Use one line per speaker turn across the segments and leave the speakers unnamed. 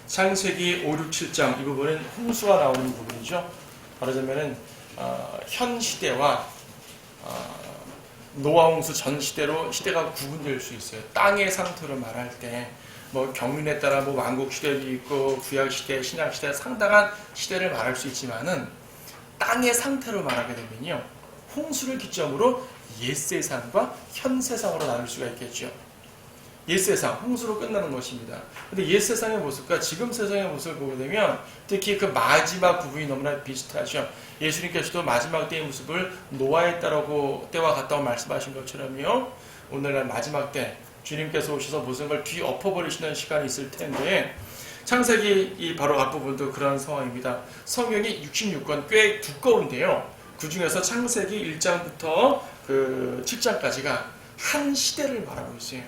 창세기 5, 6, 7장 이 부분은 홍수가 나오는 부분이죠. 말하자면은 현 시대와 노아 홍수 전 시대로 시대가 구분될 수 있어요. 땅의 상태로 말할 때 뭐 경륜에 따라 뭐 왕국 시대도 있고 구약 시대, 신약 시대 상당한 시대를 말할 수 있지만은 땅의 상태로 말하게 되면요, 홍수를 기점으로 옛 세상과 현 세상으로 나눌 수가 있겠죠. 옛 세상, 홍수로 끝나는 것입니다. 근데 옛 세상의 모습과 지금 세상의 모습을 보게 되면 특히 그 마지막 부분이 너무나 비슷하죠. 예수님께서도 마지막 때의 모습을 노아의 때와 같다고 말씀하신 것처럼요, 오늘날 마지막 때 주님께서 오셔서 모든 걸 뒤엎어버리시는 시간이 있을 텐데, 창세기 이 바로 앞부분도 그런 상황입니다. 성경이 66권 꽤 두꺼운데요, 그 중에서 창세기 1장부터 그 7장까지가 한 시대를 말하고 있어요.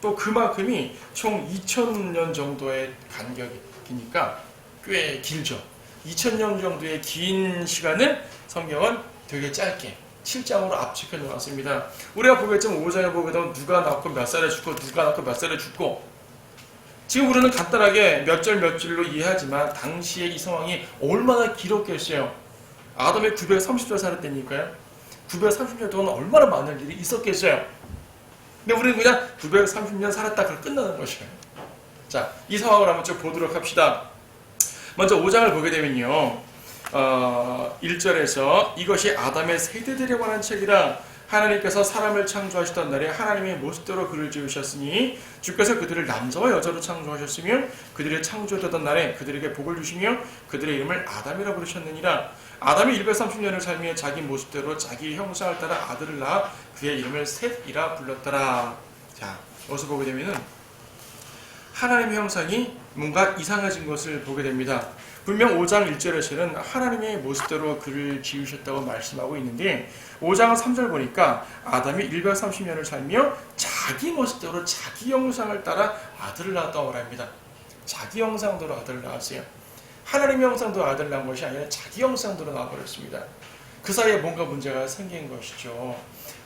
또 그만큼이 총 2000년 정도의 간격이니까 꽤 길죠. 2000년 정도의 긴 시간을 성경은 되게 짧게 7장으로 압축해 놓았습니다. 우리가 보겠지만 5장에 보게 되면 누가 낳고 몇 살에 죽고 누가 낳고 몇 살에 죽고, 지금 우리는 간단하게 몇 절 몇 줄로 이해하지만 당시에 이 상황이 얼마나 길었겠어요. 아담이 930절 살았다니까요. 930년 동안 얼마나 많은 일이 있었겠어요. 근데 우리는 그냥 930년 살았다 그걸 끝나는 것이에요. 자, 이 상황을 한번 쭉 보도록 합시다. 먼저 5장을 보게 되면요, 1절에서 이것이 아담의 세대들에 관한 책이라. 하나님께서 사람을 창조하시던 날에 하나님의 모습대로 그를 지으셨으니 주께서 그들을 남자와 여자로 창조하셨으며 그들이 창조되던 날에 그들에게 복을 주시며 그들의 이름을 아담이라 부르셨느니라. 아담이 130년을 살며 자기 모습대로 자기 형상을 따라 아들을 낳아 그의 이름을 셋이라 불렀더라. 자, 여기서 보게 되면은 하나님의 형상이 뭔가 이상해진 것을 보게 됩니다. 분명 5장 1절에서는 하나님의 모습대로 그를 지으셨다고 말씀하고 있는데, 5장 3절 보니까 아담이 130년을 살며 자기 모습대로 자기 형상을 따라 아들을 낳았다고 말합니다. 자기 형상대로 아들을 낳았어요. 하나님의 형상대로 아들을 낳은 것이 아니라 자기 형상대로 낳아버렸습니다. 그 사이에 뭔가 문제가 생긴 것이죠.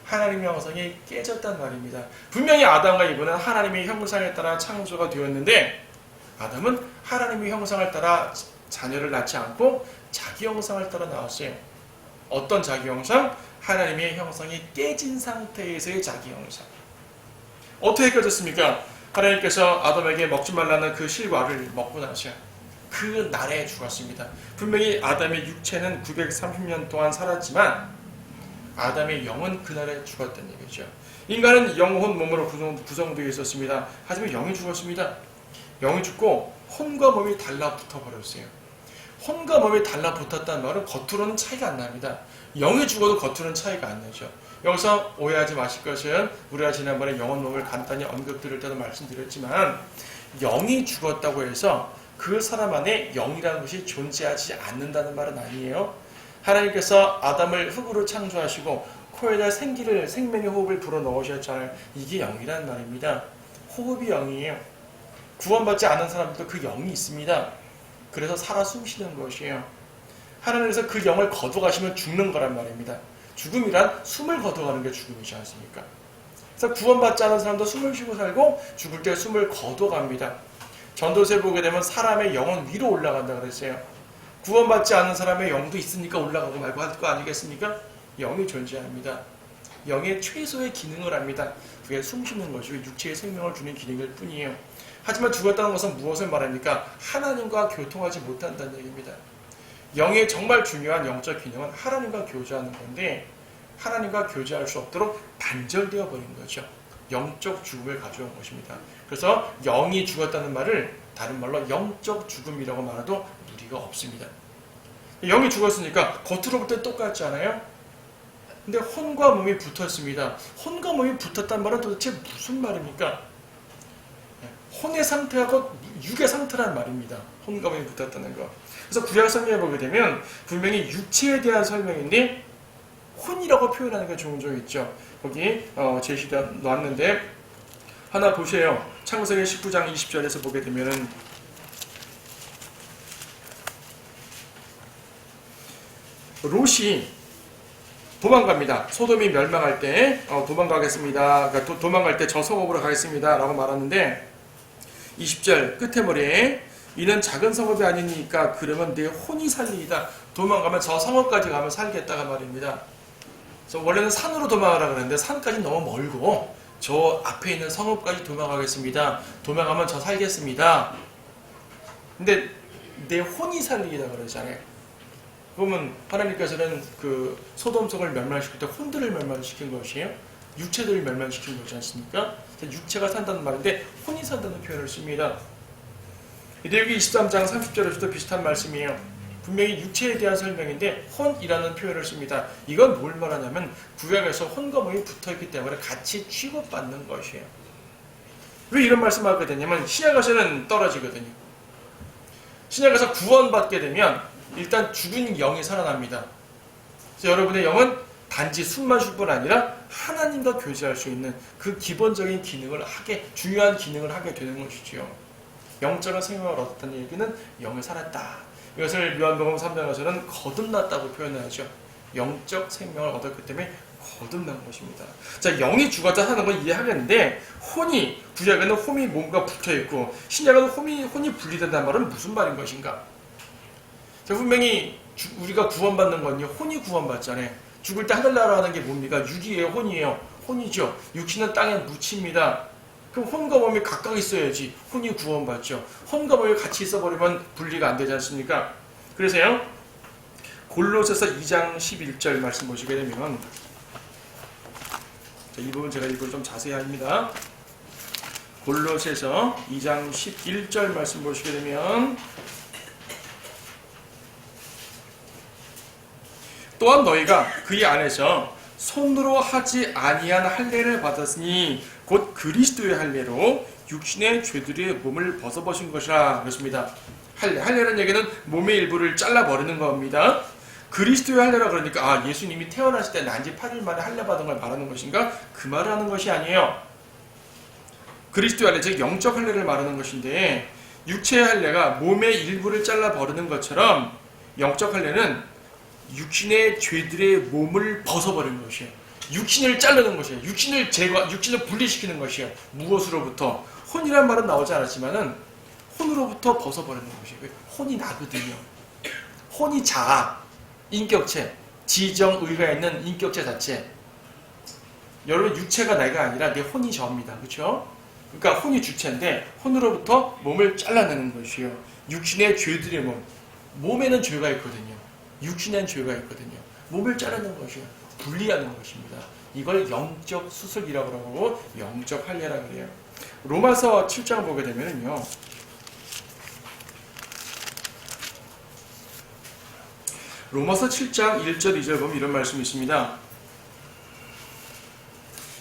하나님의 형상이 깨졌단 말입니다. 분명히 아담과 이브는 하나님의 형상에 따라 창조가 되었는데, 아담은 하나님의 형상을 따라 자녀를 낳지 않고 자기 형상을 따라 낳았어요. 어떤 자기 형상? 하나님의 형상이 깨진 상태에서의 자기 형상. 어떻게 깨졌습니까? 하나님께서 아담에게 먹지 말라는 그 실과를 먹고 나서 그 날에 죽었습니다. 분명히 아담의 육체는 930년 동안 살았지만 아담의 영은 그날에 죽었다는 얘기죠. 인간은 영혼 몸으로 구성되어 있었습니다. 하지만 영이 죽었습니다. 영이 죽고 혼과 몸이 달라붙어 버렸어요. 혼과 몸이 달라붙었다는 말은 겉으로는 차이가 안 납니다. 영이 죽어도 겉으로는 차이가 안 나죠. 여기서 오해하지 마실 것은, 우리가 지난번에 영혼 몸을 간단히 언급드릴 때도 말씀드렸지만, 영이 죽었다고 해서 그 사람 안에 영이라는 것이 존재하지 않는다는 말은 아니에요. 하나님께서 아담을 흙으로 창조하시고 코에다 생명의 호흡을 불어넣으셨잖아요. 이게 영이라는 말입니다. 호흡이 영이에요. 구원받지 않은 사람들도 그 영이 있습니다. 그래서 살아 숨쉬는 것이에요. 하나님께서 그 영을 거둬가시면 죽는 거란 말입니다. 죽음이란 숨을 거둬가는 게 죽음이지 않습니까? 그래서 구원받지 않은 사람도 숨을 쉬고 살고 죽을 때 숨을 거둬갑니다. 전도서에 보게 되면 사람의 영은 위로 올라간다 그랬어요. 구원받지 않은 사람의 영도 있으니까 올라가고 말고 할 거 아니겠습니까? 영이 존재합니다. 영의 최소의 기능을 합니다. 그게 숨쉬는 것이고 육체의 생명을 주는 기능일 뿐이에요. 하지만 죽었다는 것은 무엇을 말합니까? 하나님과 교통하지 못한다는 얘기입니다. 영의 정말 중요한 영적 기능은 하나님과 교제하는 건데, 하나님과 교제할 수 없도록 단절되어 버린 거죠. 영적 죽음을 가져온 것입니다. 그래서 영이 죽었다는 말을 다른 말로 영적 죽음이라고 말해도 무리가 없습니다. 영이 죽었으니까 겉으로 볼 때 똑같지 않아요? 근데 혼과 몸이 붙었습니다. 혼과 몸이 붙었다는 말은 도대체 무슨 말입니까? 혼의 상태하고 육의 상태란 말입니다. 혼과 몸이 붙었다는 거. 그래서 구약 성경에 보게 되면 분명히 육체에 대한 설명인데 혼이라고 표현하는 게 종종 있죠. 거기 제시되어 놨는데 하나 보세요. 창세기 19장 20절에서 보게 되면은 롯이 도망갑니다. 소돔이 멸망할 때 도망가겠습니다. 그러니까 도망갈 때 저 성읍으로 가겠습니다 라고 말하는데, 20절 끝에 머리에 이는 작은 성읍이 아니니까 그러면 내 혼이 살리이다. 도망가면 저 성읍까지 가면 살겠다가 말입니다. 그래서 원래는 산으로 도망가라 그랬는데 산까지 너무 멀고 저 앞에 있는 성읍까지 도망가겠습니다. 도망가면 저 살겠습니다. 근데 내 혼이 살리이다 그러잖아요. 그러면 하나님께서는 그 소돔성을 멸망시킬 때 혼들을 멸망시킨 것이에요. 육체들을 멸망시킨 거지 않습니까? 육체가 산다는 말인데 혼이 산다는 표현을 씁니다. 여기 23장 30절에서도 비슷한 말씀이에요. 분명히 육체에 대한 설명인데 혼이라는 표현을 씁니다. 이건 뭘 말하냐면 구약에서 혼과 몸이 붙어있기 때문에 같이 취급받는 것이에요. 왜 이런 말씀을 하게 되냐면 신약에서는 떨어지거든요. 신약에서 구원받게 되면 일단 죽은 영이 살아납니다. 그래서 여러분의 영은 단지 숨만 쉴 뿐 아니라 하나님과 교제할 수 있는 그 기본적인 기능을 중요한 기능을 하게 되는 것이지요. 영적인 생명을 얻었다는 얘기는 영이 살았다. 이것을 요한복음 3장에서는 거듭났다고 표현하죠. 영적 생명을 얻었기 때문에 거듭난 것입니다. 자, 영이 죽었다 하는 건 이해하겠는데 혼이 구약에는 혼이 몸과 붙어있고 신약에는 혼이 분리된다는 말은 무슨 말인 것인가? 자, 분명히 우리가 구원받는 건요, 혼이 구원받잖아요. 죽을 때 하늘나라 하는 게 뭡니까? 육이에요, 혼이에요? 혼이죠. 육신은 땅에 묻힙니다. 그럼 혼과 몸이 각각 있어야지 혼이 구원받죠. 혼과 몸이 같이 있어버리면 분리가 안 되지 않습니까? 그래서요, 골로새서 2장 11절 말씀 보시게 되면, 자, 이 부분 제가 이걸 좀 자세히 합니다. 골로새서 2장 11절 말씀 보시게 되면, 또한 너희가 그의 안에서 손으로 하지 아니한 할례를 받았으니 곧 그리스도의 할례로 육신의 죄들의 몸을 벗어버신 것이라 그랬습니다. 할례라는 얘기는 몸의 일부를 잘라버리는 겁니다. 그리스도의 할례라 그러니까 예수님이 태어났을 때 난지 8일 만에 할례 받은 걸 말하는 것인가? 그 말을 하는 것이 아니에요. 그리스도의 할례, 즉 영적 할례를 말하는 것인데 육체의 할례가 몸의 일부를 잘라버리는 것처럼 영적 할례는 육신의 죄들의 몸을 벗어버리는 것이에요. 육신을 자르는 것이에요. 육신을 분리시키는 것이에요. 무엇으로부터? 혼이란 말은 나오지 않았지만은 혼으로부터 벗어버리는 것이에요. 혼이 나거든요. 혼이 자아, 인격체, 지정의가 있는 인격체 자체. 여러분 육체가 내가 아니라 내 혼이 저입니다. 그렇죠? 그러니까 혼이 주체인데 혼으로부터 몸을 잘라내는 것이에요. 육신의 죄들의 몸에는 죄가 있거든요. 육신엔 죄가 있거든요. 몸을 자르는 것이요. 분리하는 것입니다. 이걸 영적 수술이라고 하고 영적 할례라고 그래요. 로마서 7장 보게 되면요. 로마서 7장 1절 2절 보면 이런 말씀이 있습니다.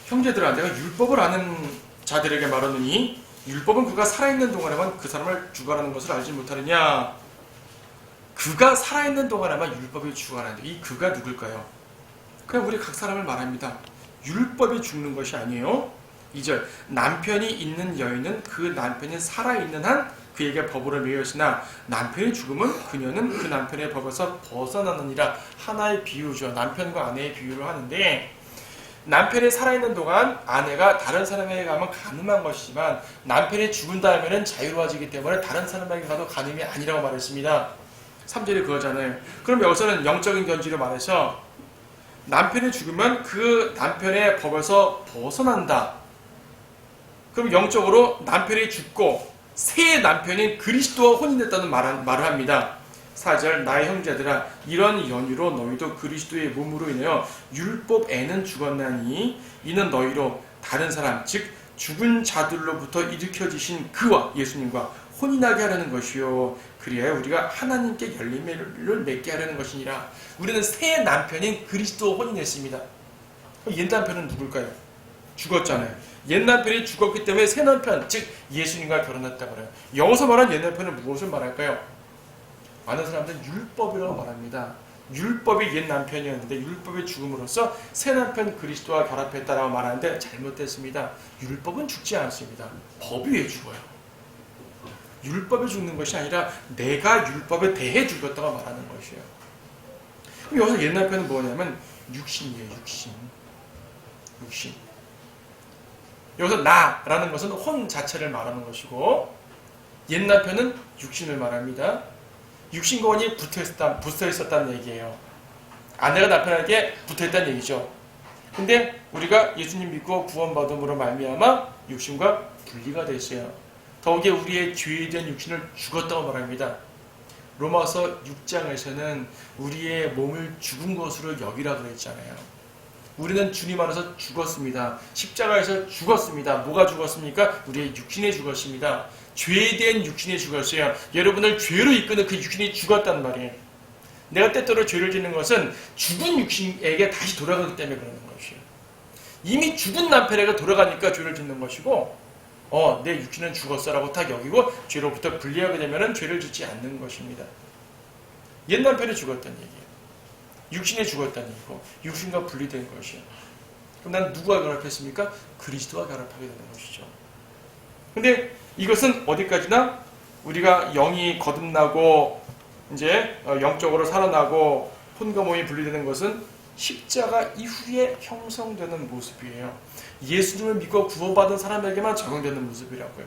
형제들아 내가 율법을 아는 자들에게 말하느니 율법은 그가 살아있는 동안에만 그 사람을 주관하는 것을 알지 못하느냐. 그가 살아있는 동안에만 율법이 주관하는데 이 그가 누굴까요? 그냥 우리 각 사람을 말합니다. 율법이 죽는 것이 아니에요. 2절 남편이 있는 여인은 그 남편이 살아있는 한 그에게 법으로 매였으나 남편이 죽으면 그녀는 그 남편의 법에서 벗어나느니라. 하나의 비유죠. 남편과 아내의 비유를 하는데 남편이 살아있는 동안 아내가 다른 사람에게 가면 간음한 것이지만 남편이 죽은 다음에는 자유로워지기 때문에 다른 사람에게 가도 간음이 아니라고 말했습니다. 3절이 그거잖아요. 그럼 여기서는 영적인 견지로 말해서 남편이 죽으면 그 남편의 법에서 벗어난다. 그럼 영적으로 남편이 죽고 새 남편인 그리스도와 혼인됐다는 말을 합니다. 4절 나의 형제들아 이런 연유로 너희도 그리스도의 몸으로 인하여 율법에는 죽었나니 이는 너희로 다른 사람 즉 죽은 자들로부터 일으켜지신 그와 예수님과 혼인하게 하려는 것이요 그리하여 우리가 하나님께 열림을 맺게 하려는 것이니라. 우리는 새 남편인 그리스도와 혼인했습니다. 옛 남편은 누굴까요? 죽었잖아요. 옛 남편이 죽었기 때문에 새 남편 즉 예수님과 결혼했다고 그래요. 여기서 말한 옛 남편은 무엇을 말할까요? 많은 사람들은 율법이라고 말합니다. 율법이 옛 남편이었는데 율법의 죽음으로써 새 남편 그리스도와 결합했다라고 말하는데 잘못됐습니다. 율법은 죽지 않습니다. 법이 왜 죽어요? 율법이 죽는 것이 아니라 내가 율법에 대해 죽었다고 말하는 것이에요. 그럼 여기서 옛 남편은 뭐냐면 육신이에요. 육신. 여기서 나라는 것은 혼 자체를 말하는 것이고 옛 남편은 육신을 말합니다. 육신과 혼이 붙어 있었다는 얘기예요. 아내가 남편에게 붙어 있다는 얘기죠. 근데 우리가 예수님 믿고 구원받음으로 말미암아 육신과 분리가 됐어요. 더욱이 우리의 죄된 육신을 죽었다고 말합니다. 로마서 6장에서는 우리의 몸을 죽은 것으로 여기라 그랬잖아요. 우리는 주님 안에서 죽었습니다. 십자가에서 죽었습니다. 뭐가 죽었습니까? 우리의 육신에 죽었습니다. 죄된 육신에 죽었어요. 여러분을 죄로 이끄는 그 육신이 죽었단 말이에요. 내가 때때로 죄를 짓는 것은 죽은 육신에게 다시 돌아가기 때문에 그러는 것이에요. 이미 죽은 남편에게 돌아가니까 죄를 짓는 것이고 내 육신은 죽었어라고 딱 여기고 죄로부터 분리하게 되면 죄를 짓지 않는 것입니다. 옛 남편이 죽었다는 얘기예요. 육신에 죽었다는 얘기고 육신과 분리된 것이에요. 그럼 난 누구와 결합했습니까? 그리스도와 결합하게 되는 것이죠. 근데 이것은 어디까지나 우리가 영이 거듭나고 이제 영적으로 살아나고 혼과 몸이 분리되는 것은 십자가 이후에 형성되는 모습이에요. 예수님을 믿고 구원받은 사람에게만 적용되는 모습이라고요.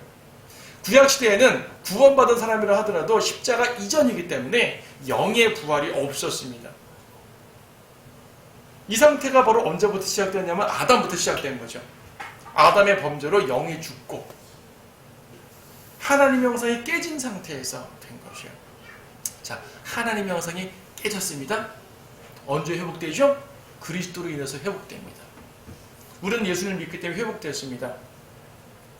구약시대에는 구원받은 사람이라 하더라도 십자가 이전이기 때문에 영의 부활이 없었습니다. 이 상태가 바로 언제부터 시작되었냐면 아담부터 시작된 거죠. 아담의 범죄로 영이 죽고 하나님의 형상이 깨진 상태에서 된 것이에요. 자, 하나님의 형상이 깨졌습니다. 언제 회복되죠? 그리스도로 인해서 회복됩니다. 우리는 예수님을 믿기 때문에 회복됐습니다.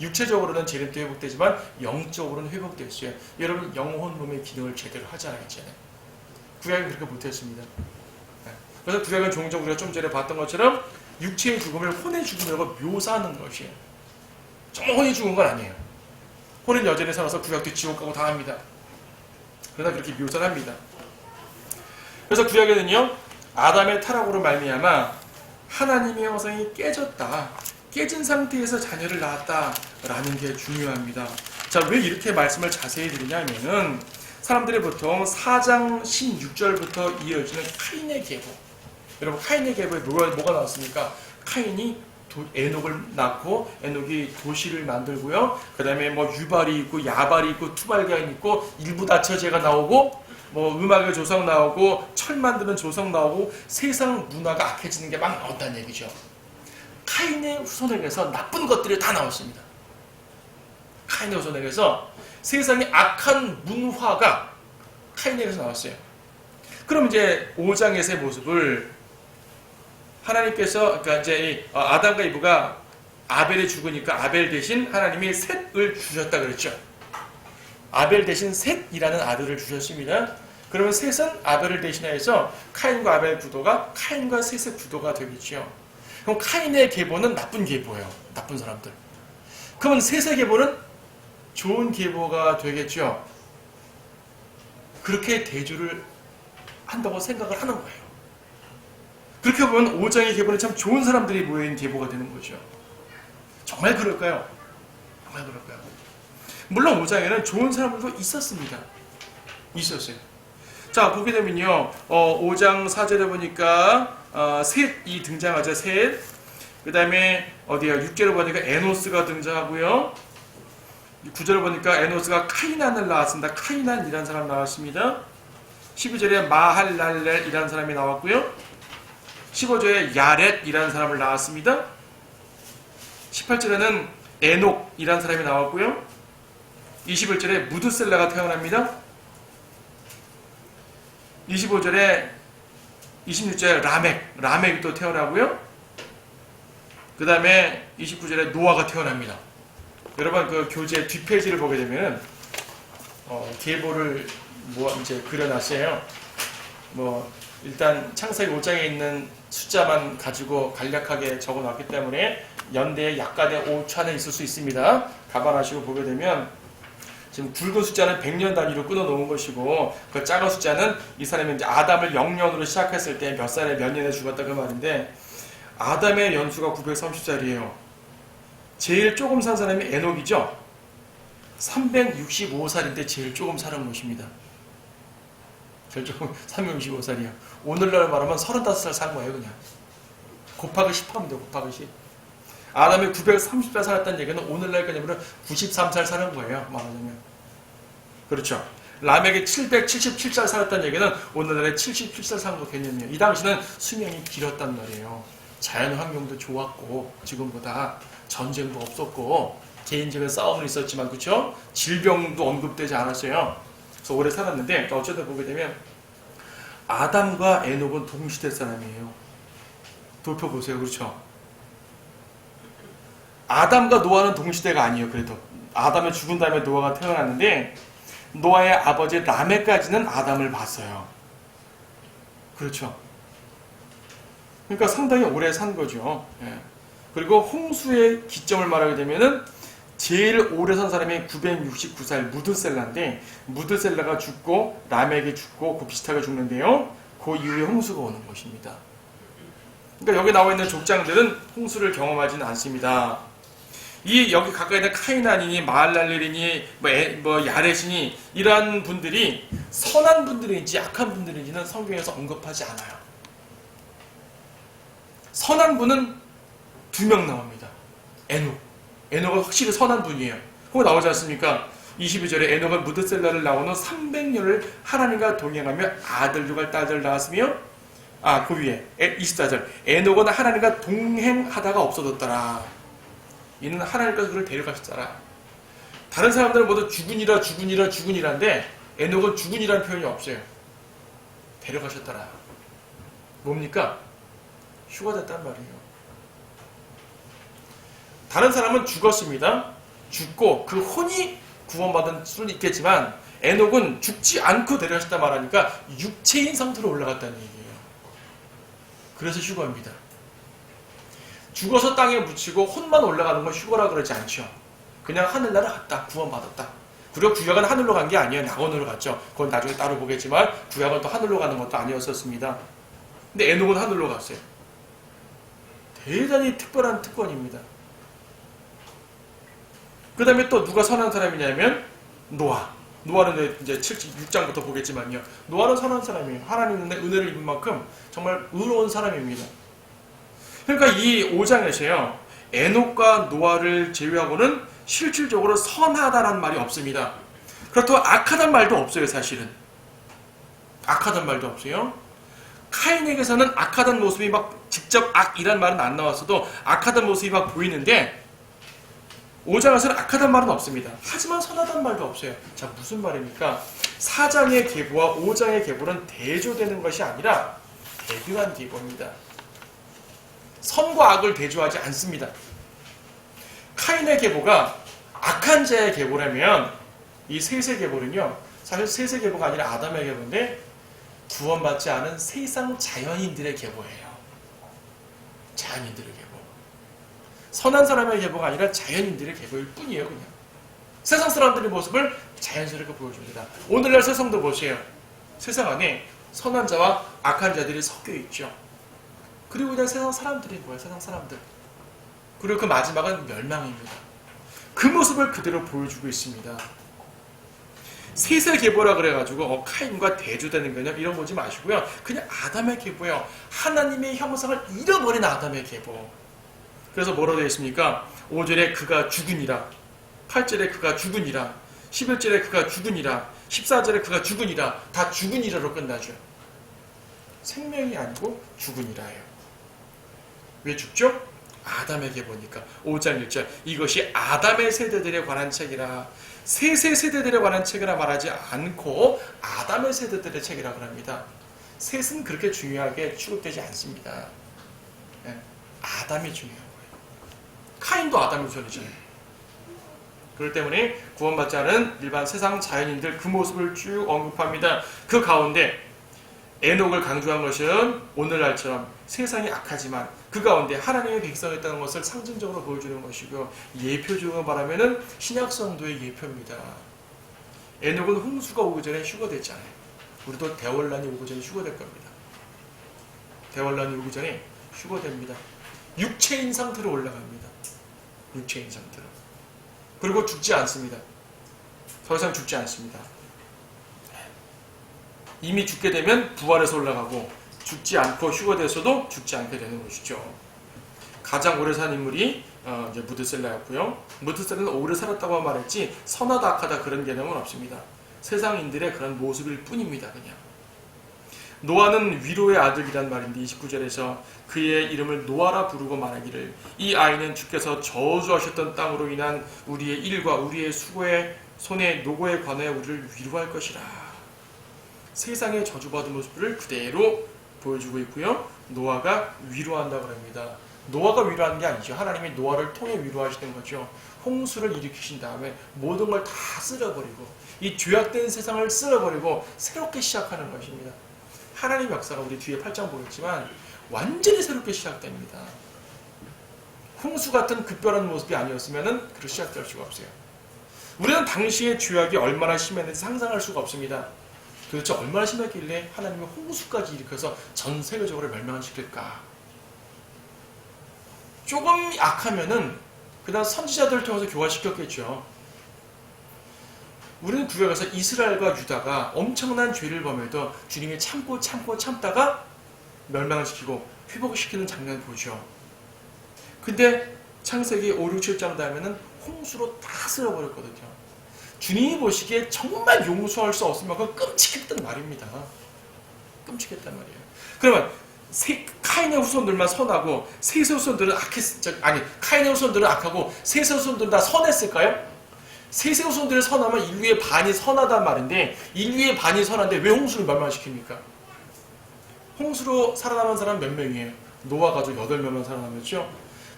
육체적으로는 재림 때 회복되지만 영적으로는 회복됐어요. 여러분 영혼 몸의 기능을 제대로 하지 않았잖아요. 구약은 그렇게 못했습니다. 그래서 구약은 종종 우리가 좀 전에 봤던 것처럼 육체의 죽음을 혼의 죽음이라고 묘사하는 것이에요. 정말 혼이 죽은 건 아니에요. 혼은 여전히 살아서 구약도 지옥 가고 당합니다. 그러나 그렇게 묘사를 합니다. 그래서 구약에는요, 아담의 타락으로 말미암아 하나님의 형상이 깨졌다. 깨진 상태에서 자녀를 낳았다라는 게 중요합니다. 자, 왜 이렇게 말씀을 자세히 드리냐면은 사람들이 보통 4장 16절부터 이어지는 카인의 계보. 여러분, 카인의 계보에 뭐가 나왔습니까? 카인이 에녹을 낳고 에녹이 도시를 만들고요. 그 다음에 뭐 유발이 있고 야발이 있고 투발가인 있고 일부 다처제가 나오고 뭐 음악의 조성 나오고 철 만드는 조성 나오고 세상 문화가 악해지는 게 막 나온다는 얘기죠. 카인의 후손에게서 나쁜 것들이 다 나왔습니다. 카인의 후손에게서 세상의 악한 문화가 카인에게서 나왔어요. 그럼 이제 5장에서의 모습을 하나님께서, 그러니까 이제 아담과 이브가 아벨이 죽으니까 아벨 대신 하나님이 셋을 주셨다 그랬죠. 아벨 대신 셋이라는 아들을 주셨습니다. 그러면 셋은 아벨을 대신해서 카인과 아벨 구도가 카인과 셋의 구도가 되겠죠. 그럼 카인의 계보는 나쁜 계보예요. 나쁜 사람들. 그러면 셋의 계보는 좋은 계보가 되겠죠. 그렇게 대조를 한다고 생각을 하는 거예요. 그렇게 보면 5장의 계보는 참 좋은 사람들이 모여있는 계보가 되는 거죠. 정말 그럴까요? 정말 그럴까요? 물론 5장에는 좋은 사람들도 있었습니다. 있었어요. 자, 보게 되면요, 5장 4절에 보니까 셋이 등장하죠. 셋. 그 다음에 어디야? 6절에 보니까 에노스가 등장하고요. 9절에 보니까 에노스가 카이난을 낳았습니다. 카이난이라는 사람 나왔습니다. 12절에 마할랄렐이라는 사람이 나왔고요. 15절에 야렛이라는 사람을 낳았습니다. 18절에는 에녹이라는 사람이 나왔고요. 21절에 무드셀라가 태어납니다. 26절에 라멕이 또 태어나고요. 그 다음에 29절에 노아가 태어납니다. 여러분 그 교재 뒷페이지를 보게 되면 계보를 이제 그려놨어요. 일단 창세기 5장에 있는 숫자만 가지고 간략하게 적어놨기 때문에 연대에 약간의 오차는 있을 수 있습니다. 감안하시고 보게 되면 지금 굵은 숫자는 100년 단위로 끊어놓은 것이고 그 작은 숫자는 이 사람이 이제 아담을 0년으로 시작했을 때 몇 살에 몇 년에 죽었다 그 말인데 아담의 연수가 930살이에요. 제일 조금 산 사람이 에녹이죠. 365살인데 제일 조금 살은 것입니다. 제일 조금 365살이요. 오늘날 말하면 35살 산 거예요. 그냥 곱하기 10 하면 돼요. 곱하기 10. 아담이 930살 살았다는 얘기는 오늘날 개념으로 93살 사는 거예요. 말하자면 그렇죠. 라멕이 777살 살았다는 얘기는 오늘날의 77살 사는 개념이에요. 이 당시는 수명이 길었단 말이에요. 자연 환경도 좋았고 지금보다 전쟁도 없었고 개인적인 싸움은 있었지만 그렇죠? 질병도 언급되지 않았어요. 그래서 오래 살았는데 어쨌든 보게 되면 아담과 에녹은 동시대 사람이에요. 돌펴보세요. 그렇죠? 아담과 노아는 동시대가 아니에요. 그래도 아담이 죽은 다음에 노아가 태어났는데 노아의 아버지 라멕까지는 아담을 봤어요. 그렇죠? 그러니까 상당히 오래 산 거죠. 예. 그리고 홍수의 기점을 말하게 되면은 제일 오래 산 사람이 969살 무드셀라인데 무드셀라가 죽고 라멕이 죽고 그 비슷하게 죽는데요. 그 이후에 홍수가 오는 것입니다. 그러니까 여기 나와 있는 족장들은 홍수를 경험하지는 않습니다. 이 여기 가까이 있는 카이난이니 마할랄렐이니 뭐 야렛이니 이러한 분들이 선한 분들인지 악한 분들인지는 성경에서 언급하지 않아요. 선한 분은 2명 나옵니다. 에녹은 확실히 선한 분이에요. 그거 나오지 않습니까? 22절에 에녹은 무드셀라를 나오는 300년을 하나님과 동행하며 아들들과 딸들 낳았으며 그 위에 24절 에녹은 하나님과 동행하다가 없어졌더라. 이는 하나님께서 그를 데려가셨더라. 다른 사람들은 모두 죽으니라인데 에녹은 죽으니라는 표현이 없어요. 데려가셨더라. 뭡니까? 휴가 됐단 말이에요. 다른 사람은 죽었습니다. 죽고 그 혼이 구원받은 수는 있겠지만 에녹은 죽지 않고 데려가셨다 말하니까 육체인 상태로 올라갔다는 얘기예요. 그래서 휴거입니다. 죽어서 땅에 묻히고 혼만 올라가는 건 휴거라 그러지 않죠. 그냥 하늘나라 갔다. 구원받았다. 그리고 구약은 하늘로 간 게 아니에요. 낙원으로 갔죠. 그건 나중에 따로 보겠지만 구약은 또 하늘로 가는 것도 아니었었습니다. 근데 에녹은 하늘로 갔어요. 대단히 특별한 특권입니다. 그 다음에 또 누가 선한 사람이냐면 노아는 이제 6장부터 보겠지만요. 노아는 선한 사람이에요. 하나님의 은혜를 입은 만큼 정말 의로운 사람입니다. 그러니까 이 5장에서요. 에녹과 노아를 제외하고는 실질적으로 선하다는 말이 없습니다. 그렇다고 악하단 말도 없어요. 사실은. 악하단 말도 없어요. 카인에게서는 악하단 모습이 막 직접 악이란 말은 안 나왔어도 악하단 모습이 막 보이는데 5장에서는 악하단 말은 없습니다. 하지만 선하단 말도 없어요. 자, 무슨 말입니까? 4장의 계보와 5장의 계보는 대조되는 것이 아니라 대등한 계보입니다. 선과 악을 대조하지 않습니다. 카인의 계보가 악한 자의 계보라면 이 셋의 계보는요. 사실 셋의 계보가 아니라 아담의 계보인데 구원받지 않은 세상 자연인들의 계보예요. 자연인들의 계보. 선한 사람의 계보가 아니라 자연인들의 계보일 뿐이에요. 그냥. 세상 사람들의 모습을 자연스럽게 보여줍니다. 오늘날 세상도 보세요. 세상 안에 선한 자와 악한 자들이 섞여 있죠. 그리고 그냥 세상 사람들이 뭐예요? 세상 사람들. 그리고 그 마지막은 멸망입니다. 그 모습을 그대로 보여주고 있습니다. 셋의 계보라 그래가지고 카인과 대조되는 개념 이런 보지 마시고요. 그냥 아담의 계보예요. 하나님의 형상을 잃어버린 아담의 계보. 그래서 뭐라고 되어 있습니까? 5절에 그가 죽으니라, 8절에 그가 죽으니라, 11절에 그가 죽으니라, 14절에 그가 죽으니라. 다 죽으니라로 끝나죠. 생명이 아니고 죽으니라예요. 왜 죽죠? 아담의 계보니까. 5장 1절 이것이 아담의 세대들에 관한 책이라. 셋의 세대들에 관한 책이라 말하지 않고 아담의 세대들의 책이라고 합니다. 셋은 그렇게 중요하게 취급되지 않습니다. 네. 아담이 중요한 거예요. 카인도 아담의 후손이잖아요. 그렇기 때문에 구원받지 않은 일반 세상 자연인들 그 모습을 쭉 언급합니다. 그 가운데 에녹을 강조한 것은 오늘날처럼 세상이 악하지만 그 가운데 하나님의 백성이었다는 것을 상징적으로 보여주는 것이고 예표적으로 말하면 신약성도의 예표입니다. 에녹은 홍수가 오기 전에 휴거됐잖아요. 우리도 대월란이 오기 전에 휴거될 겁니다. 대월란이 오기 전에 휴거됩니다. 육체인 상태로 올라갑니다. 육체인 상태로. 그리고 죽지 않습니다. 더 이상 죽지 않습니다. 이미 죽게 되면 부활해서 올라가고 죽지 않고 휴거돼서도 죽지 않게 되는 것이죠. 가장 오래 산 인물이 이제 무드셀라였고요. 무드셀라는 오래 살았다고 말했지 선하다 악하다 그런 개념은 없습니다. 세상인들의 그런 모습일 뿐입니다. 그냥. 노아는 위로의 아들이란 말인데 29절에서 그의 이름을 노아라 부르고 말하기를 이 아이는 주께서 저주하셨던 땅으로 인한 우리의 일과 우리의 수고의 손의 노고에 관하여 우리를 위로할 것이라. 세상의 저주받은 모습을 그대로 보여주고 있고요. 노아가 위로한다고 합니다. 노아가 위로하는 게 아니죠. 하나님이 노아를 통해 위로하시는 거죠. 홍수를 일으키신 다음에 모든 걸 다 쓸어버리고 이 죄악된 세상을 쓸어버리고 새롭게 시작하는 것입니다. 하나님의 역사가 우리 뒤에 8장 보겠지만 완전히 새롭게 시작됩니다. 홍수 같은 급변한 모습이 아니었으면 그렇게 시작될 수가 없어요. 우리는 당시의 죄악이 얼마나 심했는지 상상할 수가 없습니다. 도대체 얼마나 심했길래 하나님이 홍수까지 일으켜서 전 세계적으로 멸망시킬까? 조금 약하면은 그다음 선지자들을 통해서 교화시켰겠죠. 우리는 구약에서 이스라엘과 유다가 엄청난 죄를 범해도 주님이 참다가 멸망을 시키고 회복시키는 장면을 보죠. 근데 창세기 5, 6, 7장 다음에는 홍수로 다 쓸어버렸거든요. 주님이 보시기에 정말 용서할 수 없을 만큼 끔찍했단 말입니다. 끔찍했단 말이에요. 그러면 카인의 후손들만 선하고 셋의 후손들은 카인의 후손들은 악하고 셋의 후손들은 다 선했을까요? 셋의 후손들의 선하면 인류의 반이 선하단 말인데 인류의 반이 선한데 왜 홍수를 멸망시킵니까? 홍수로 살아남은 사람 몇 명이에요? 노아 가족 8명만 살아남았죠?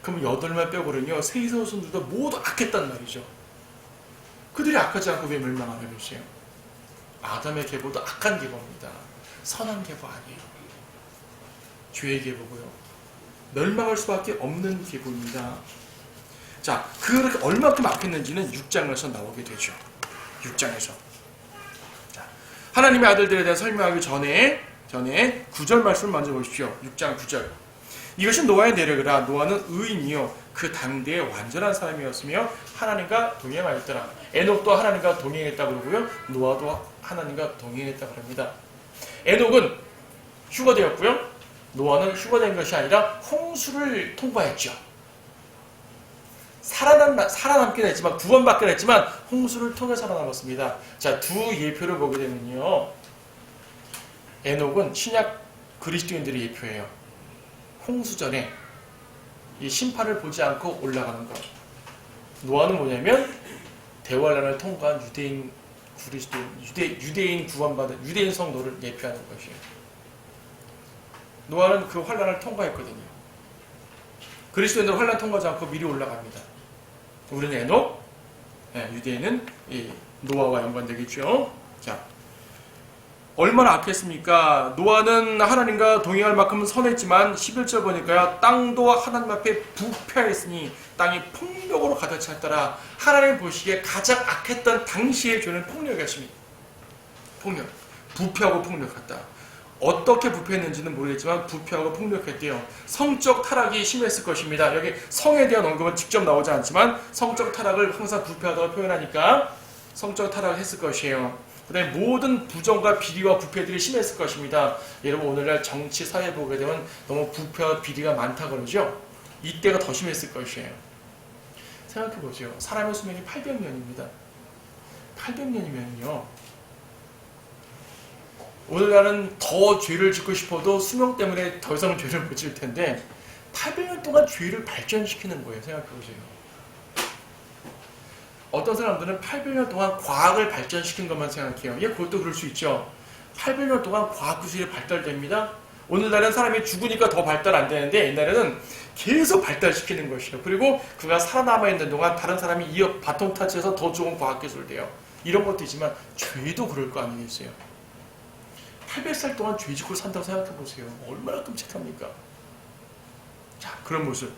그럼 8명 빼고는요 셋의 후손들도 모두 악했단 말이죠. 그들이 악하지 않고 왜 멸망을 해줬어요? 아담의 계보도 악한 계보입니다. 선한 계보 아니에요. 죄의 계보고요. 멸망할 수밖에 없는 계보입니다. 자, 그렇게 얼마큼 악했는지는 6장에서 나오게 되죠. 6장에서. 자, 하나님의 아들들에 대해 설명하기 전에 9절 말씀을 먼저 보십시오. 6장 9절. 이것이 노아의 내력이라. 노아는 의인이요 그 당대의 완전한 사람이었으며 하나님과 동행하였더라. 에녹도 하나님과 동행했다고 그러고요. 노아도 하나님과 동행했다고 합니다. 에녹은 휴거되었고요. 노아는 휴거된 것이 아니라 홍수를 통과했죠. 살아남긴 했지만 구원받긴 했지만 홍수를 통해 살아남았습니다. 자, 두 예표를 보게 되면요. 에녹은 신약 그리스도인들의 예표예요. 홍수 전에 이 심판을 보지 않고 올라가는 것. 노아는 뭐냐면 대환란을 통과한 유대인 구원받은 유대인 성도를 예표하는 것이에요. 노아는 그 환란을 통과했거든요. 그리스도인들은 환란 통과하지 않고 미리 올라갑니다. 우리는 에녹, 유대인은 이 노아와 연관되겠죠. 자, 얼마나 악했습니까? 노아는 하나님과 동행할 만큼은 선했지만 11절 보니까요. 땅도 하나님 앞에 부패했으니 땅이 폭력으로 가득 찼더라. 하나님 보시기에 가장 악했던 당시의 죄는 폭력이었습니다. 폭력. 부패하고 폭력했다. 어떻게 부패했는지는 모르겠지만 부패하고 폭력했대요. 성적 타락이 심했을 것입니다. 여기 성에 대한 언급은 직접 나오지 않지만 성적 타락을 항상 부패하다고 표현하니까 성적 타락을 했을 것이에요. 그 다음에 모든 부정과 비리와 부패들이 심했을 것입니다. 여러분 오늘날 정치, 사회 보게 되면 너무 부패와 비리가 많다 그러죠? 이때가 더 심했을 것이에요. 생각해보세요. 사람의 수명이 800년입니다. 800년이면요. 오늘날은 더 죄를 짓고 싶어도 수명 때문에 더 이상 죄를 못 질 텐데 800년 동안 죄를 발전시키는 거예요. 생각해보세요. 어떤 사람들은 800년 동안 과학을 발전시킨 것만 생각해요. 예, 그것도 그럴 수 있죠. 800년 동안 과학기술이 발달됩니다. 오늘날은 사람이 죽으니까 더 발달 안 되는데 옛날에는 계속 발달시키는 것이에요. 그리고 그가 살아남아있는 동안 다른 사람이 이어 바톤 타치해서 더 좋은 과학기술을 돼요. 이런 것도 있지만 죄도 그럴 거 아니겠어요. 800살 동안 죄 짓고 산다고 생각해보세요. 얼마나 끔찍합니까? 자, 그런 모습.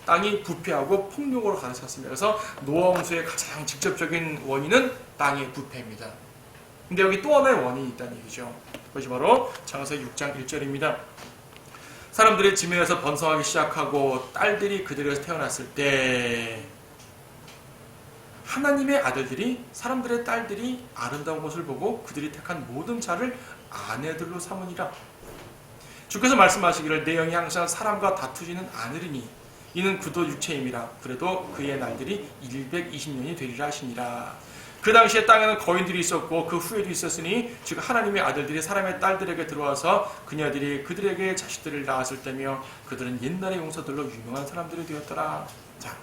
땅이 부패하고 폭력으로 가득 찼습니다. 그래서 노아 홍수의 가장 직접적인 원인은 땅의 부패입니다. 근데 여기 또 하나의 원인이 있다는 얘기죠. 그것이 바로 창세기 6장 1절입니다. 사람들이 지면에서 번성하기 시작하고 딸들이 그들에게서 태어났을 때 하나님의 아들들이 사람들의 딸들이 아름다운 것을 보고 그들이 택한 모든 자를 아내들로 삼으니라. 주께서 말씀하시기를 내 영이 항상 사람과 다투지는 않으리니 이는 그도 육체임이라. 그래도 그의 날들이 120년이 되리라 하시니라. 그 당시에 땅에는 거인들이 있었고 그 후에도 있었으니 즉 하나님의 아들들이 사람의 딸들에게 들어와서 그녀들이 그들에게 자식들을 낳았을 때며 그들은 옛날의 용사들로 유명한 사람들이 되었더라. 자,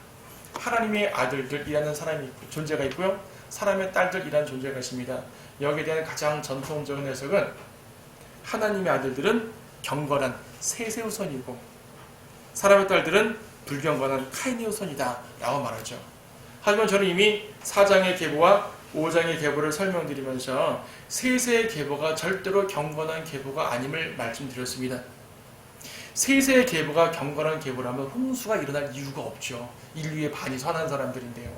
하나님의 아들들이라는 존재가 있고요. 사람의 딸들이라는 존재가 있습니다. 여기에 대한 가장 전통적인 해석은 하나님의 아들들은 경건한 셋의 후손이고 사람의 딸들은 불경건한 카인의 후손이다 라고 말하죠. 하지만 저는 이미 4장의 계보와 5장의 계보를 설명드리면서 셋의 계보가 절대로 경건한 계보가 아님을 말씀드렸습니다. 셋의 계보가 경건한 계보라면 홍수가 일어날 이유가 없죠. 인류의 반이 선한 사람들인데요.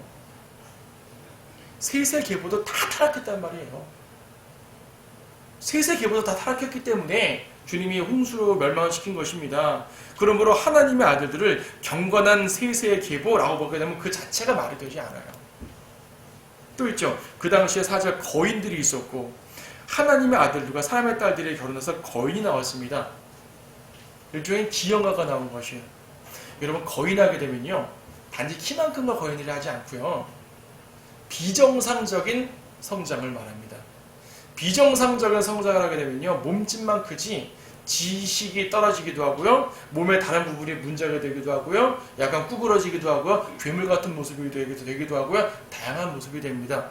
셋의 계보도 다 타락했단 말이에요. 셋의 계보도 다 타락했기 때문에 주님이 홍수로 멸망시킨 것입니다. 그러므로 하나님의 아들들을 경건한 셋의 계보라고 보게 되면 그 자체가 말이 되지 않아요. 또 있죠. 그 당시에 사실 거인들이 있었고 하나님의 아들들과 사람의 딸들이 결혼해서 거인이 나왔습니다. 일종의 기형아가 나온 것이에요. 여러분 거인하게 되면요. 단지 키만큼만 거인이라 하지 않고요. 비정상적인 성장을 말합니다. 비정상적인 성장을 하게 되면요. 몸집만 크지 지식이 떨어지기도 하고요. 몸의 다른 부분이 문제가 되기도 하고요. 약간 구부러지기도 하고요. 괴물 같은 모습이 되기도 하고요. 다양한 모습이 됩니다.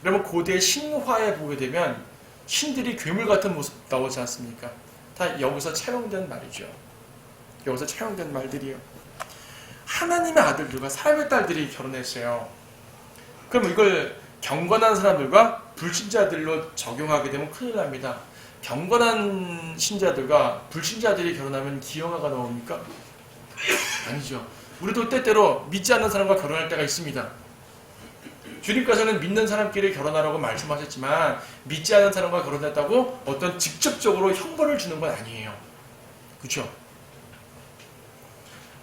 여러분 고대 신화에 보게 되면 신들이 괴물 같은 모습 나오지 않습니까? 다 여기서 차용된 말이죠. 여기서 차용된 말들이요. 하나님의 아들들과 사람의 딸들이 결혼했어요. 그럼 이걸 경건한 사람들과 불신자들로 적용하게 되면 큰일 납니다. 경건한 신자들과 불신자들이 결혼하면 기형아가 나옵니까? 아니죠. 우리도 때때로 믿지 않는 사람과 결혼할 때가 있습니다. 주님께서는 믿는 사람끼리 결혼하라고 말씀하셨지만 믿지 않는 사람과 결혼했다고 어떤 직접적으로 형벌을 주는 건 아니에요. 그렇죠?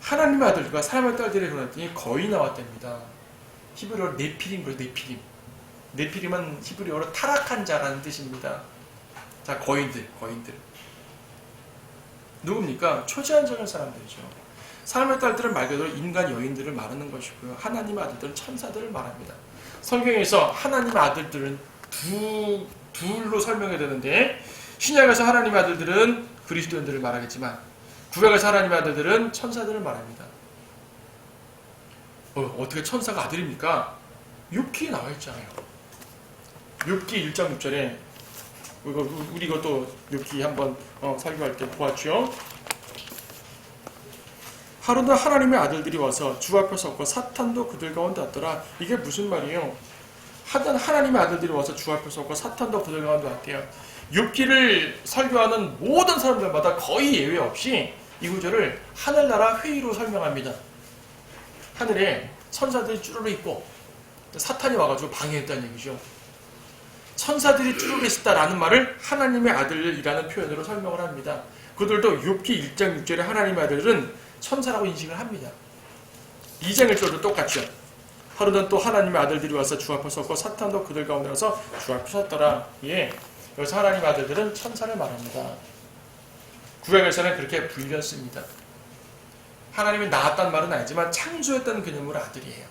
하나님의 아들과 사람의 딸들이 결혼했더니 거의 나왔답니다. 히브리어로 네피림 그래요. 네피림은 히브리어로 타락한 자라는 뜻입니다. 자, 거인들. 누굽니까? 초지한적인 사람들이죠. 사람의 딸들은 말 그대로 인간 여인들을 말하는 것이고요. 하나님의 아들들은 천사들을 말합니다. 성경에서 하나님의 아들들은 둘로 설명해야 되는데 신약에서 하나님의 아들들은 그리스도인들을 말하겠지만 구약에서 하나님의 아들들은 천사들을 말합니다. 어떻게 천사가 아들입니까? 욥기에 나와 있잖아요. 욥기 1장 6절에 우리 이것도 욥기 한번 설교할 때 보았죠. 하루는 하나님의 아들들이 와서 주 앞에 섰고 사탄도 그들 가운데 왔더라. 이게 무슨 말이에요? 하나님의 아들들이 와서 주 앞에 섰고 사탄도 그들 가운데 왔대요. 욥기를 설교하는 모든 사람들마다 거의 예외 없이 이 구절을 하늘나라 회의로 설명합니다. 하늘에 천사들이 쭈르르 있고 사탄이 와가지고 방해했다는 얘기죠. 천사들이 쭈르르 있었다라는 말을 하나님의 아들이라는 표현으로 설명을 합니다. 그들도 욥기 1장 6절에 하나님의 아들은 천사라고 인식을 합니다. 2장 1절도 똑같죠. 하루는 또 하나님의 아들들이 와서 주 앞에 섰고 사탄도 그들 가운데 와서 주 앞에 섰더라. 예, 여기서 하나님의 아들들은 천사를 말합니다. 구약에서는 그렇게 불렸습니다. 하나님이 낳았다는 말은 아니지만 창조했다는 개념으로 아들이에요.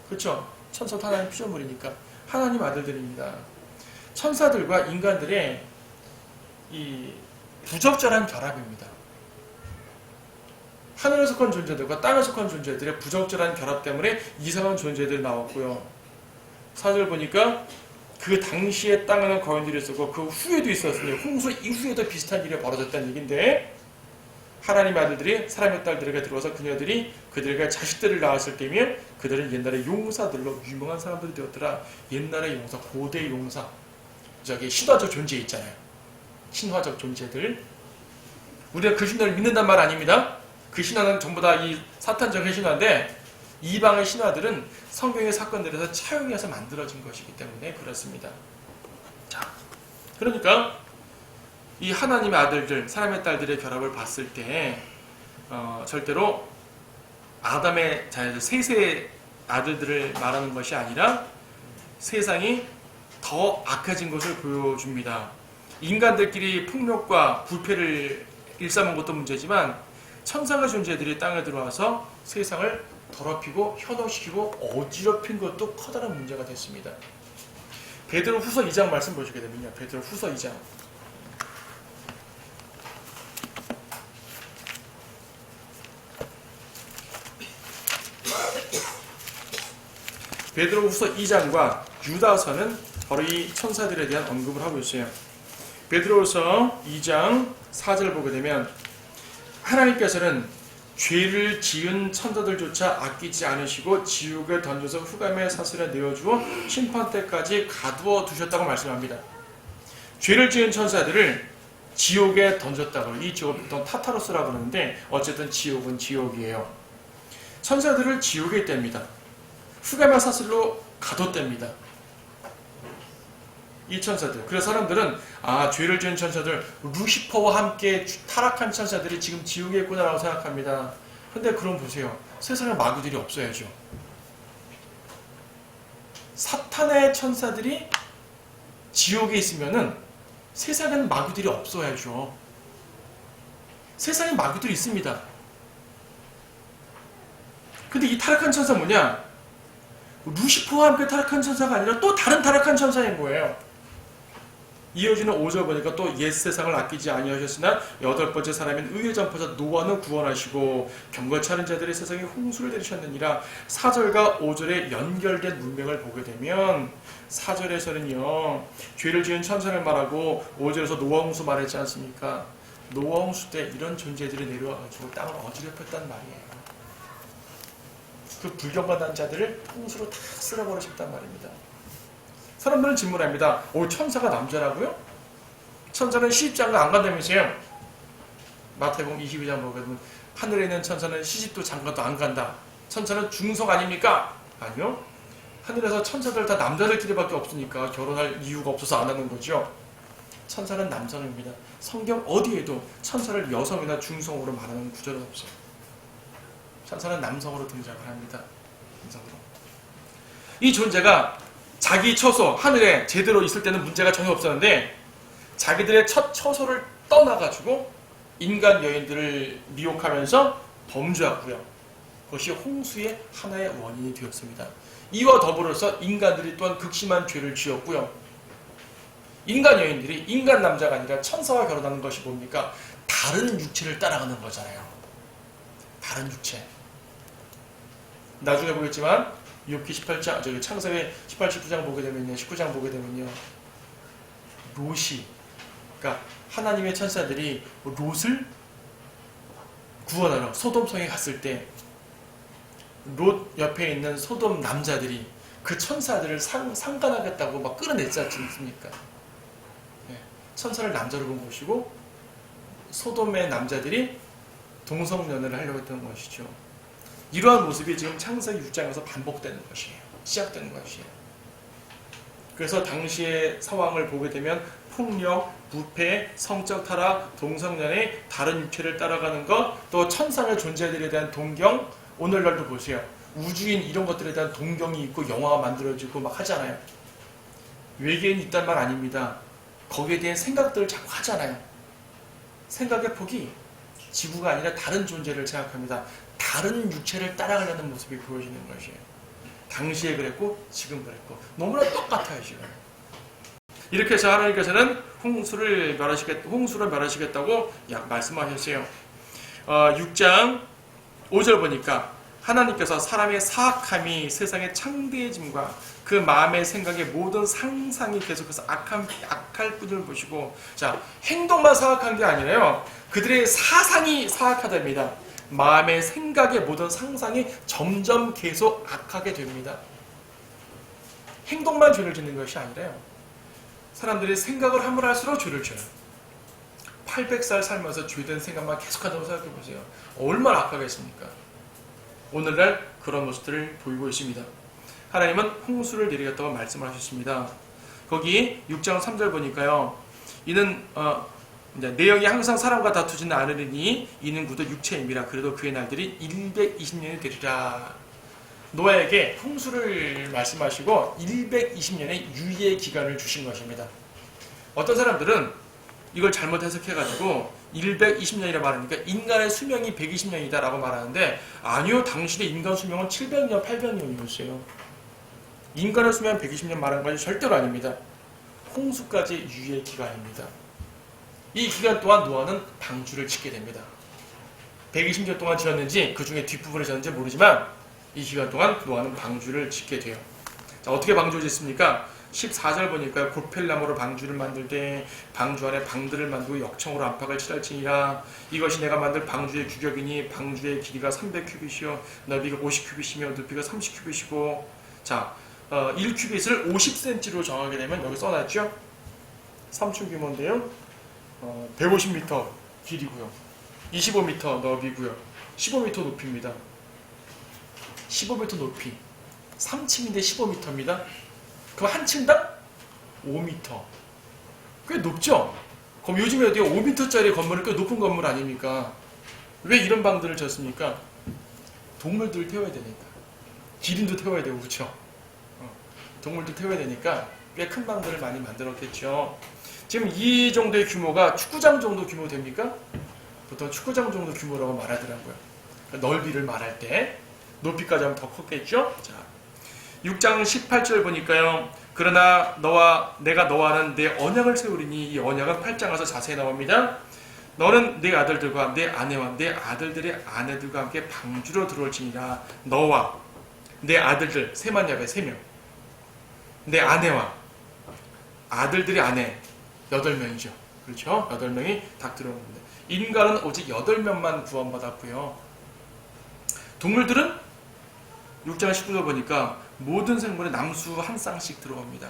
그렇죠? 천사도 하나님 피조물이니까 하나님 아들들입니다. 천사들과 인간들의 이 부적절한 결합입니다. 하늘에 속한 존재들과 땅에 속한 존재들의 부적절한 결합 때문에 이상한 존재들이 나왔고요. 사절 보니까 그 당시에 땅에는 거인들이 있었고 그 후에도 있었으니 홍수 이후에도 비슷한 일이 벌어졌다는 얘기인데 하나님의 아들들이 사람의 딸들에게 들어와서 그녀들이 그들에게 자식들을 낳았을 때면 그들은 옛날의 용사들로 유명한 사람들이 되었더라. 옛날의 용사, 고대 용사. 저기 신화적 존재 있잖아요. 신화적 존재들. 우리가 그 신화를 믿는단 말 아닙니다. 그 신화는 전부 다 이 사탄적인 신화인데 이방의 신화들은 성경의 사건들에서 차용해서 만들어진 것이기 때문에 그렇습니다. 자, 그러니까 이 하나님의 아들들, 사람의 딸들의 결합을 봤을 때 절대로 아담의 자녀들, 셋의 아들들을 말하는 것이 아니라 세상이 더 악해진 것을 보여줍니다. 인간들끼리 폭력과 부패를 일삼은 것도 문제지만 천상의 존재들이 땅에 들어와서 세상을 더럽히고 현혹시키고 어지럽힌 것도 커다란 문제가 됐습니다. 베드로후서 2장 말씀 보시게 되면요. 베드로후서 2장. 베드로후서 2장과 유다서는 바로 이 천사들에 대한 언급을 하고 있어요. 베드로후서 2장 4절 보게 되면 하나님께서는 죄를 지은 천사들조차 아끼지 않으시고 지옥에 던져서 흑암의 사슬에 내어주어 심판 때까지 가두어 두셨다고 말씀합니다. 죄를 지은 천사들을 지옥에 던졌다고, 이 지옥을 보통 타타로스라고 하는데 어쨌든 지옥은 지옥이에요. 천사들을 지옥에 있답니다. 흑암의 사슬로 가뒀답니다. 이 천사들. 그래서 사람들은 죄를 지은 천사들, 루시퍼와 함께 타락한 천사들이 지금 지옥에 있구나라고 생각합니다. 근데 그럼 보세요. 세상에 마귀들이 없어야죠. 사탄의 천사들이 지옥에 있으면은 세상에는 마귀들이 없어야죠. 세상에 마귀들이 있습니다. 근데 이 타락한 천사 뭐냐? 루시퍼와 함께 타락한 천사가 아니라 또 다른 타락한 천사인 거예요. 이어지는 5절 보니까 또 옛 세상을 아끼지 아니하셨으나 여덟 번째 사람인 의의 전파자 노아는 구원하시고 경건치 않은 자들의 세상에 홍수를 내리셨느니라. 4절과 5절에 연결된 문맥을 보게 되면 4절에서는요 죄를 지은 천사를 말하고 5절에서 노아 홍수 말했지 않습니까? 노아 홍수 때 이런 존재들이 내려와가지고 땅을 어지럽혔단 말이에요. 그 불경건한 자들을 홍수로 다 쓸어버리셨단 말입니다. 사람들은 질문합니다. 천사가 남자라고요? 천사는 시집장가 안 간다면서요? 마태복음 22장 보면 하늘에 있는 천사는 시집도 장가도 안 간다. 천사는 중성 아닙니까? 아니요. 하늘에서 천사들 다 남자들끼리밖에 없으니까 결혼할 이유가 없어서 안 하는 거죠. 천사는 남성입니다. 성경 어디에도 천사를 여성이나 중성으로 말하는 구절은 없어요. 천사는 남성으로 등장을 합니다. 남성으로. 이 존재가 자기 처소, 하늘에 제대로 있을 때는 문제가 전혀 없었는데 자기들의 첫 처소를 떠나가지고 인간 여인들을 미혹하면서 범죄하고요. 그것이 홍수의 하나의 원인이 되었습니다. 이와 더불어서 인간들이 또한 극심한 죄를 지었고요. 인간 여인들이 인간 남자가 아니라 천사와 결혼하는 것이 뭡니까? 다른 육체를 따라가는 거잖아요. 다른 육체. 나중에 보겠지만 욥기 18장, 창세기 18, 19장 보게 되면요, 19장 보게 되면요, 롯이, 그러니까 하나님의 천사들이 롯을 구원하러 소돔성에 갔을 때, 롯 옆에 있는 소돔 남자들이 그 천사들을 상간하겠다고 막 끌어냈지 않습니까? 네, 천사를 남자로 본 것이고, 소돔의 남자들이 동성연애를 하려고 했던 것이죠. 이러한 모습이 지금 창세기 6장에서 반복되는 것이에요. 시작되는 것이에요. 그래서 당시의 상황을 보게 되면 폭력, 부패, 성적 타락, 동성연애, 다른 육체를 따라가는 것, 또 천상의 존재들에 대한 동경, 오늘날도 보세요. 우주인 이런 것들에 대한 동경이 있고 영화가 만들어지고 막 하잖아요. 외계인이 있단 말 아닙니다. 거기에 대한 생각들을 자꾸 하잖아요. 생각의 폭이 지구가 아니라 다른 존재를 생각합니다. 다른 육체를 따라가려는 모습이 보여지는 것이에요. 당시에 그랬고 지금 그랬고 너무나 똑같아요. 지금. 이렇게 해서 하나님께서는 홍수를 멸하시겠다고 말씀하셨어요. 6장 5절 보니까 하나님께서 사람의 사악함이 세상의 창대해짐과 그 마음의 생각의 모든 상상이 계속해서 악할 뿐을 보시고, 자, 행동만 사악한 게 아니라요, 그들의 사상이 사악하답니다. 마음의 생각의 모든 상상이 점점 계속 악하게 됩니다. 행동만 죄를 짓는 것이 아니라요, 사람들이 생각을 하면 할수록 죄를 져요. 800살 살면서 죄된 생각만 계속한다고 생각해 보세요. 얼마나 악하겠습니까? 오늘날 그런 모습들을 보이고 있습니다. 하나님은 홍수를 내리겠다고 말씀을 하셨습니다. 거기 6장 3절 보니까요, 이는 내 영이 항상 사람과 다투지는 않으리니 이는 구도 육체임이라. 그래도 그의 날들이 120년이 되리라. 노아에게 홍수를 말씀하시고 120년의 유예 기간을 주신 것입니다. 어떤 사람들은 이걸 잘못 해석해가지고 120년이라 말하니까 인간의 수명이 120년이다라고 말하는데 아니요, 당신의 인간 수명은 700년, 800년이었어요. 인간의 수명은 120년 말하는 것이 절대로 아닙니다. 홍수까지 유예 기간입니다. 이 기간 동안 노아는 방주를 짓게 됩니다. 120년 동안 지었는지 그 중에 뒷부분을 지었는지 모르지만 이 기간 동안 노아는 방주를 짓게 돼요. 자, 어떻게 방주를 짓습니까? 14절 보니까 고펠나무로 방주를 만들되 방주 안에 방들을 만들고 역청으로 안팎을 칠할지니라. 이것이 내가 만들 방주의 규격이니 방주의 길이가 300큐빗이요 너비가 50큐빗이며 높이가 30큐빗이고. 자, 1큐빗을 50cm로 정하게 되면 여기 써놨죠? 3층 규모인데요. 150m 길이고요. 25m 너비고요. 15m 높이입니다. 15m 높이. 3층인데 15m입니다. 그럼 한 층당 5m. 꽤 높죠? 그럼 요즘에 어디 5m짜리 건물은 꽤 높은 건물 아닙니까? 왜 이런 방들을 졌습니까? 동물들을 태워야 되니까. 기린도 태워야 되고, 그렇죠? 동물도 태워야 되니까 꽤 큰 방들을 많이 만들었겠죠. 지금 이 정도의 규모가 축구장 정도 규모 됩니까? 보통 축구장 정도 규모라고 말하더라고요. 그러니까 넓이를 말할 때 높이까지 하면 더 컸겠죠? 자, 6장 18절 보니까요. 그러나 내가 너와는 내 언약을 세우리니, 이 언약은 8장 가서 자세히 나옵니다. 너는 내 아들들과 내 아내와 내 아들들의 아내들과 함께 방주로 들어올지니라. 너와 내 아들들 세만 야베 3명, 내 아내와 아들들의 아내 8명이죠. 그렇죠? 8명이 딱 들어오는 겁니다. 인간은 오직 8명만 구원받았고요. 동물들은 6장 19절 보니까 모든 생물에 남수 한 쌍씩 들어옵니다.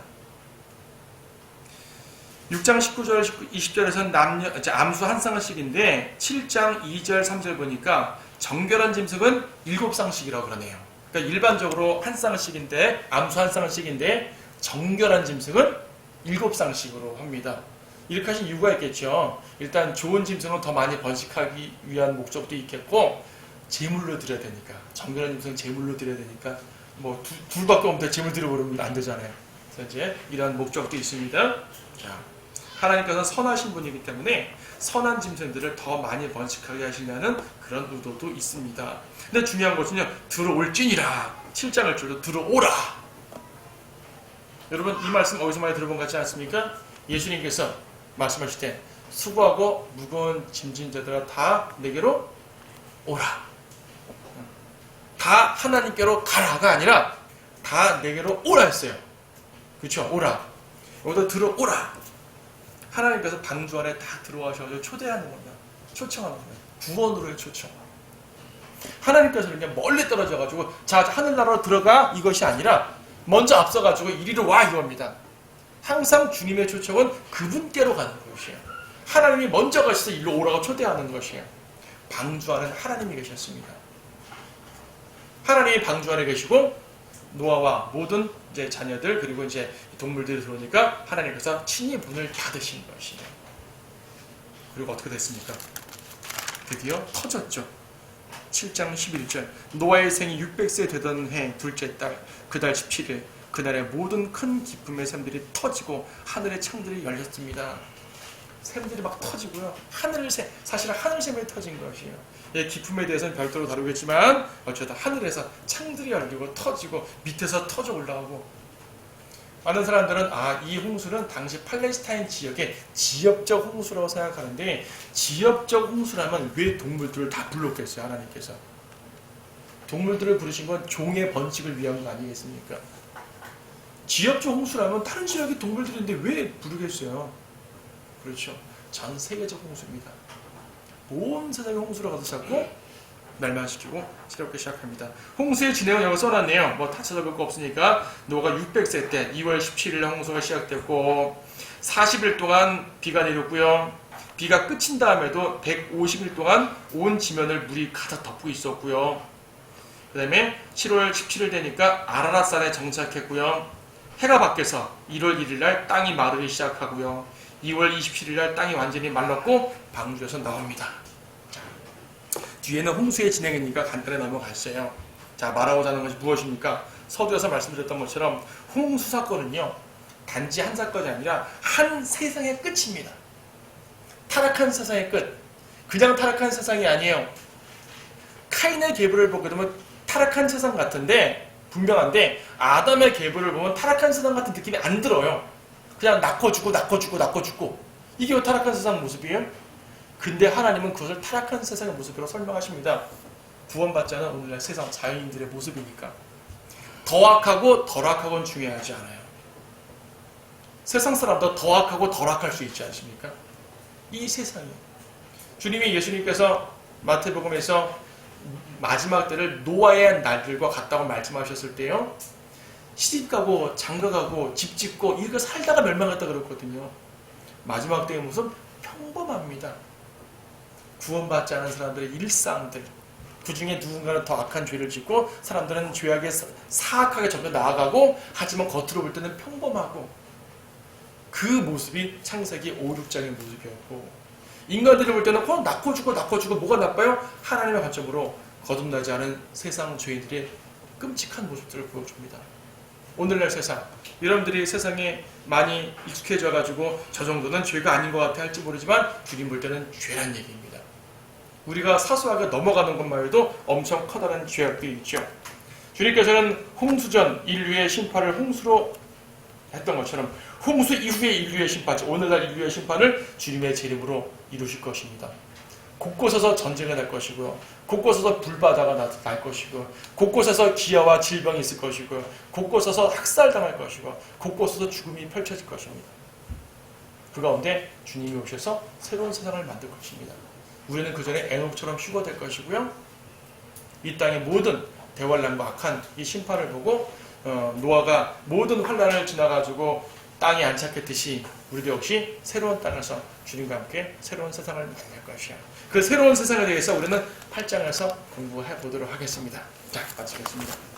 6장 19절 20절에서는 암수 한 쌍씩인데 7장 2절 3절 보니까 정결한 짐승은 7쌍씩이라고 그러네요. 그러니까 일반적으로 한 쌍씩인데 암수 한 쌍씩인데 정결한 짐승은 7쌍씩으로 합니다. 이렇게 하신 이유가 있겠죠. 일단 좋은 짐승은 더 많이 번식하기 위한 목적도 있겠고, 제물로 드려야 되니까, 정결한 짐승은 제물로 드려야 되니까 뭐 둘밖에 없는데 제물 드려버리면 안 되잖아요. 그래서 이제 이런 목적도 있습니다. 자, 하나님께서 선하신 분이기 때문에 선한 짐승들을 더 많이 번식하게 하시려는 그런 의도도 있습니다. 근데 중요한 것은요, 들어올지니라. 7장을 줄여 들어오라. 여러분, 이 말씀 어디서 많이 들어본 것 같지 않습니까? 예수님께서 말씀하실 때 수고하고 무거운 짐진 자들아 다 내게로 오라. 다 하나님께로 가라가 아니라 다 내게로 오라 했어요. 그렇죠? 오라. 여기다 들어오라. 하나님께서 방주 안에 다 들어와셔서 초대하는 겁니다. 초청하는 겁니다. 구원으로의 초청. 하나님께서 그냥 멀리 떨어져가지고 자, 하늘나라로 들어가 이것이 아니라 먼저 앞서가지고 이리로 와 이겁니다. 항상 주님의 초청은 그분께로 가는 것이에요. 하나님이 먼저 가셔서 일로 오라고 초대하는 것이에요. 방주 안에 하나님이 계셨습니다. 하나님이 방주 안에 계시고 노아와 모든 이제 자녀들 그리고 이제 동물들이 들어오니까 하나님께서 친히 문을 닫으신 것이에요. 그리고 어떻게 됐습니까? 드디어 터졌죠. 7장 11절 노아의 생이 600세 되던 해 둘째 달 그달 17일 그날에 모든 큰 기쁨의 샘들이 터지고 하늘의 창들이 열렸습니다. 샘들이 막 터지고요. 사실은 하늘샘이 터진 것이에요. 예, 기쁨에 대해서는 별도로 다루겠지만 어쩌다 하늘에서 창들이 열리고 터지고 밑에서 터져 올라오고 많은 사람들은 이 홍수는 당시 팔레스타인 지역의 지역적 홍수라고 생각하는데 지역적 홍수라면 왜 동물들을 다 불렀겠어요? 하나님께서 동물들을 부르신 건 종의 번식을 위한 거 아니겠습니까? 지역적 홍수라면 다른 지역의 동물들인데 왜 부르겠어요? 그렇죠. 전 세계적 홍수입니다. 온 세상에 홍수가 가득 찼고 멸망시키고 새롭게 시작합니다. 홍수의 진행은 여기 써놨네요. 뭐 다 찾아볼 거 없으니까 노아가 600세 때 2월 17일 홍수가 시작됐고 40일 동안 비가 내렸고요. 비가 끝인 다음에도 150일 동안 온 지면을 물이 가득 덮고 있었고요. 그 다음에 7월 17일 되니까 아라랏산에 정착했고요. 해가 밖에서 1월 1일 날 땅이 마르기 시작하고요. 2월 27일 날 땅이 완전히 말랐고 방주에서 나옵니다. 자, 뒤에는 홍수의 진행이니까 간단히 넘어갔어요. 자, 말하고자 하는 것이 무엇입니까? 서두에서 말씀드렸던 것처럼 홍수 사건은요 단지 한 사건이 아니라 한 세상의 끝입니다. 타락한 세상의 끝. 그냥 타락한 세상이 아니에요. 카인의 계보를 보게 되면 타락한 세상 같은데 분명한데 아담의 계보를 보면 타락한 세상 같은 느낌이 안 들어요. 그냥 낳고 죽고 낳고 죽고 낳고 죽고. 이게 왜 타락한 세상 모습이에요? 근데 하나님은 그것을 타락한 세상의 모습으로 설명하십니다. 구원받지 않은 오늘날 세상 자연인들의 모습이니까. 더 악하고 덜 악하고는 중요하지 않아요. 세상 사람도 더 악하고 덜 악할 수 있지 않습니까? 이 세상이. 주님이 예수님께서 마태복음에서 마지막 때를 노아의 날들과 같다고 말씀하셨을 때요. 시집가고 장가가고 집 짓고 이렇게 살다가 멸망했다 그랬거든요. 마지막 때의 모습 평범합니다. 구원받지 않은 사람들의 일상들. 그 중에 누군가는 더 악한 죄를 짓고 사람들은 죄악에 사악하게 점점 나아가고 하지만 겉으로 볼 때는 평범하고 그 모습이 창세기 5, 6장의 모습이었고 인간들이 볼 때는 낳고 죽고 낳고 죽고 뭐가 나빠요? 하나님의 관점으로 거듭나지 않은 세상 죄인들의 끔찍한 모습들을 보여줍니다. 오늘날 세상 여러분들이 세상에 많이 익숙해져 가지고 저 정도는 죄가 아닌 것 같아 할지 모르지만 주님 볼 때는 죄란 얘기입니다. 우리가 사소하게 넘어가는 것만 해도 엄청 커다란 죄악들이 있죠. 주님께서는 홍수전 인류의 심판을 홍수로 했던 것처럼 홍수 이후의 인류의 심판, 오늘날 인류의 심판을 주님의 제 이름으로 이루실 것입니다. 곳곳에서 전쟁이 날 것이고요. 곳곳에서 불바다가 날 것이고 곳곳에서 기아와 질병이 있을 것이고 곳곳에서 학살당할 것이고 곳곳에서 죽음이 펼쳐질 것입니다. 그 가운데 주님이 오셔서 새로운 세상을 만들 것입니다. 우리는 그 전에 에녹처럼 휴거될 것이고요. 이 땅의 모든 대환란과 악한 이 심판을 보고 노아가 모든 환란을 지나가지고 땅이 안착했듯이 우리도 역시 새로운 땅에서 주님과 함께 새로운 세상을 만날 것이야. 그 새로운 세상에 대해서 우리는 8장에서 공부해 보도록 하겠습니다. 자, 마치겠습니다.